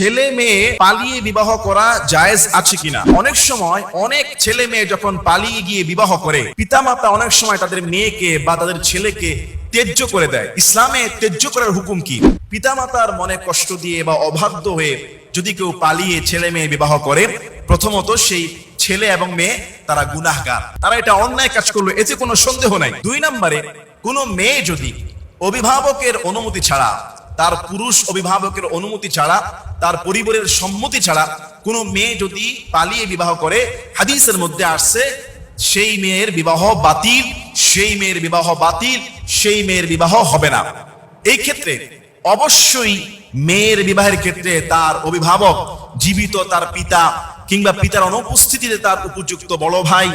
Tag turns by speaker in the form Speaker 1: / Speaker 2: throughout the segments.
Speaker 1: ছেলে মেয়ে পালিয়ে বিবাহ করা জায়েজ আছে কিনা। অনেক সময় অনেক ছেলে মেয়ে যখন পালিয়ে গিয়ে বিবাহ করে, পিতামাতা অনেক সময় তাদের মেয়েকে বা তাদের ছেলেকে ত্যায্য করে দেয়। ইসলামে ত্যায্য করার হুকুম কি? পিতামাতার মনে কষ্ট দিয়ে বা অবাধ্য হয়ে যদি কেউ পালিয়ে ছেলে মেয়ে বিবাহ করে, প্রথমত সেই ছেলে এবং মেয়ে তারা গুনাহগার, তারা এটা অন্যায় কাজ করলো, এতে কোনো সন্দেহ নাই। 2 নম্বরে, কোনো মেয়ে যদি অভিভাবকের অনুমতি ছাড়া, তার পুরুষ অভিভাবকের অনুমতি ছাড়া, তার পরিবারের সম্মতি ছাড়া কোনো মেয়ে যদি পালিয়ে বিবাহ করে, হাদিসের মধ্যে আসছে সেই মেয়ের বিবাহ বাতিল, সেই মেয়ের বিবাহ বাতিল, সেই মেয়ের বিবাহ হবে না। এই ক্ষেত্রে অবশ্যই মেয়ের বিবাহের ক্ষেত্রে তার অভিভাবক জীবিত, তার পিতা কিংবা পিতার অনুপস্থিতিতে তার উপযুক্ত বড় ভাই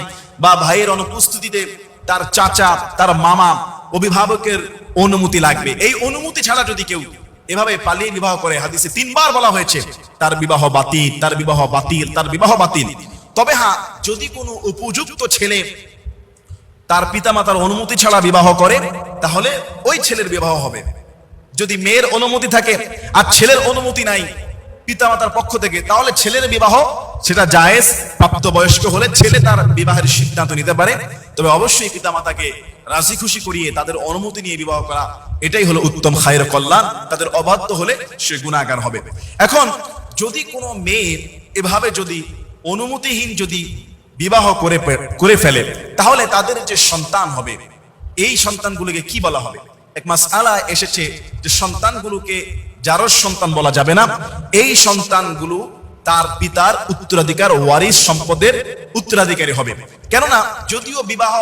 Speaker 1: বা ভাইয়ের অনুপস্থিতিতে তার চাচা, তার মামা, অভিভাবকের অনুমতি লাগবে। এই অনুমতি ছাড়া যদি কেউ এভাবে পালিয়ে বিবাহ করে, হাদিসে 3 বার বলা হয়েছে তার বিবাহ বাতিল, তার বিবাহ বাতিল, তার বিবাহ বাতিল। তবে হ্যাঁ, যদি কোনো উপযুক্ত ছেলে তার পিতামাতার অনুমতি ছাড়া বিবাহ করে, তাহলে ওই ছেলের বিবাহ হবে। যদি মেয়ের অনুমতি থাকে আর ছেলের অনুমতি নাই পিতামাতার পক্ষ থেকে, তাহলে ছেলের বিবাহ সেটা জায়েজ। প্রাপ্তবয়স্ক হলে ছেলে তার বিবাহের সিদ্ধান্ত নিতে পারে, তবে অবশ্যই পিতামাতাকে রাজি খুশি করিয়ে তাদের অনুমতি নিয়ে বিবাহ করা, এটাই হলো উত্তম খায়ের কল্যাণ। তাদের অবাধ্য হলে সে গুনাহগার হবে। এখন যদি কোনো মেয়ে এভাবে যদি অনুমতিহীন যদি বিবাহ করে ফেলে, তাহলে তাদের যে সন্তান হবে, এই সন্তানগুলোকে কি বলা হবে? এক মাসআলা এসেছে যে সন্তানগুলোকে জারজ সন্তান বলা যাবে না। এই সন্তানগুলো তার পিতার উত্তরাধিকার, ওয়ারিস সম্পদের উত্তরাধিকারী হবে। কেননা যদিও বিবাহ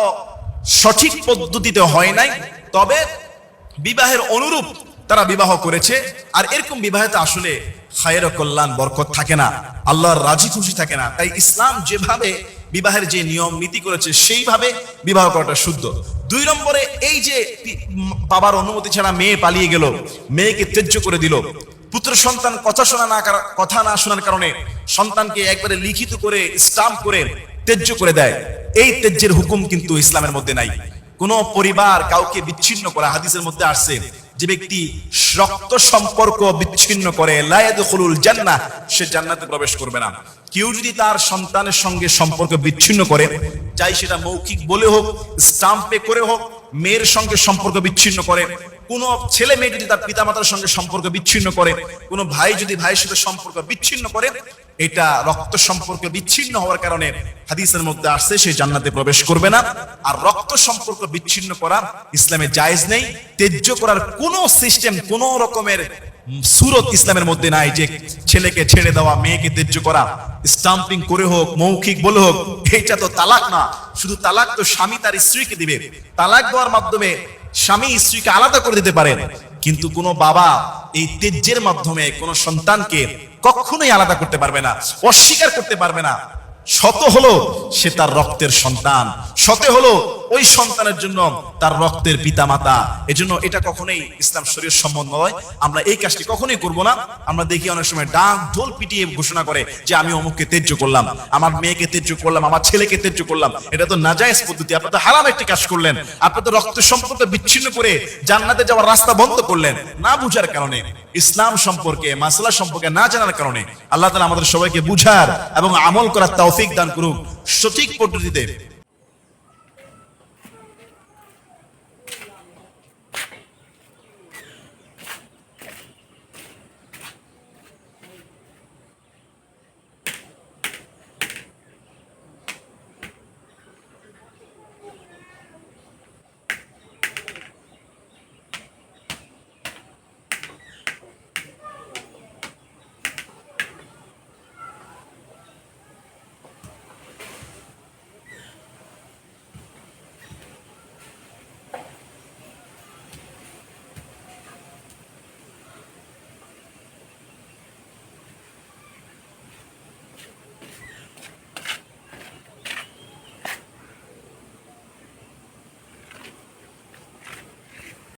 Speaker 1: সঠিক পদ্ধতিতে হয় নাই, তবে বিবাহের অনুরূপ তারা বিবাহ করেছে, আর এরকম বিবাহেতে আসলে খায়ের কল্যাণ, বরকত থাকে না, আল্লাহর রাজি খুশি থাকে না। তাই ইসলাম যেভাবে বিবাহের যে নিয়ম নীতি করেছে সেইভাবে বিবাহ করাটা শুদ্ধ। 2 নম্বরে, এই যে বাবার অনুমতি ছাড়া মেয়ে পালিয়ে গেল, মেয়েকে ত্যায্য করে দিল, পুত্র সন্তান কথা না শোনার কারণে সন্তানকে একবারে লিখিত করে স্টাম্প করে ত্যায্য করে দেয়, এই ত্যায্যের হুকুম কিন্তু ইসলামের মধ্যে নাই। কোন পরিবার কাউকে বিচ্ছিন্ন করা, হাদিসের মধ্যে আসছে যে ব্যক্তি রক্ত সম্পর্ক বিচ্ছিন্ন করে, লা ইয়াদখুলুল জান্নাহ, সে জান্নাতে প্রবেশ করবে না। কেউ যদি তার সন্তানের সঙ্গে সম্পর্ক বিচ্ছিন্ন করে, চাই সেটা মৌখিক বলে হোক, স্টাম্পে করে হোক, মেয়ের সঙ্গে সম্পর্ক বিচ্ছিন্ন করে, কোন ছেলে মেয়ে যদি তার পিতামাতার সঙ্গে সম্পর্ক বিচ্ছিন্ন করে, কোন ভাই যদি ভাইয়ের সাথে সম্পর্ক বিচ্ছিন্ন করে, এটা রক্ত সম্পর্ক বিচ্ছিন্ন হওয়ার কারণে হাদিসের মধ্যে আসছে সে জান্নাতে প্রবেশ করবে না। আর রক্ত সম্পর্ক বিচ্ছিন্ন করা ইসলামে জায়েজ নেই। ত্যায্য করার কোন সিস্টেম, কোন রকমের সুরত ইসলামের মধ্যে নাই যে ছেলেকে ছেড়ে দেওয়া, মেয়েকে ত্যায্য করা, স্টাম্পিং করে হোক, মৌখিক বলে হোক। এটা তো তালাক না। শুধু তালাক তো স্বামী তার স্ত্রীকে দিবে। তালাক দেওয়ার মাধ্যমে স্বামী স্ত্রীকে আলাদা করে দিতে পারেন, কিন্তু কোনো বাবা এই ত্যায্যের মাধ্যমে কোনো সন্তানকে কখনোই আলাদা করতে পারবে না, অস্বীকার করতে পারবে না। শত হলো সে তার রক্তের সন্তান, শতে হলো ওই সন্তানের জন্য তার রক্তের পিতামাতা। এজন্য এটা কখনোই ইসলাম শরীয়ত সম্মত নয়। আমরা এই কাজটি কখনোই করব না। আমরা দেখি অনেক সময় ডাক ঢোল পিটিয়ে ঘোষণা করে যে আমি অমুককে ত্যায্য করলাম, আমার মেয়েকে ত্যায্য করলাম, আমার ছেলেকে ত্যায্য করলাম। এটা তো নাজায়েজ পদ্ধতি, আপনি তো হারাম একটি কাজ করলেন। আপনি তো রক্ত সম্পর্ক বিচ্ছিন্ন করে জান্নাতে যাওয়ার রাস্তা বন্ধ করলেন, না বুঝার কারণে, ইসলাম সম্পর্কে, মাসলা সম্পর্কে না জানার কারণে। আল্লাহ তাআলা আমাদের সবাইকে বুঝার এবং আমল করার তৌফিক দান করুক সঠিক পদ্ধতিতে।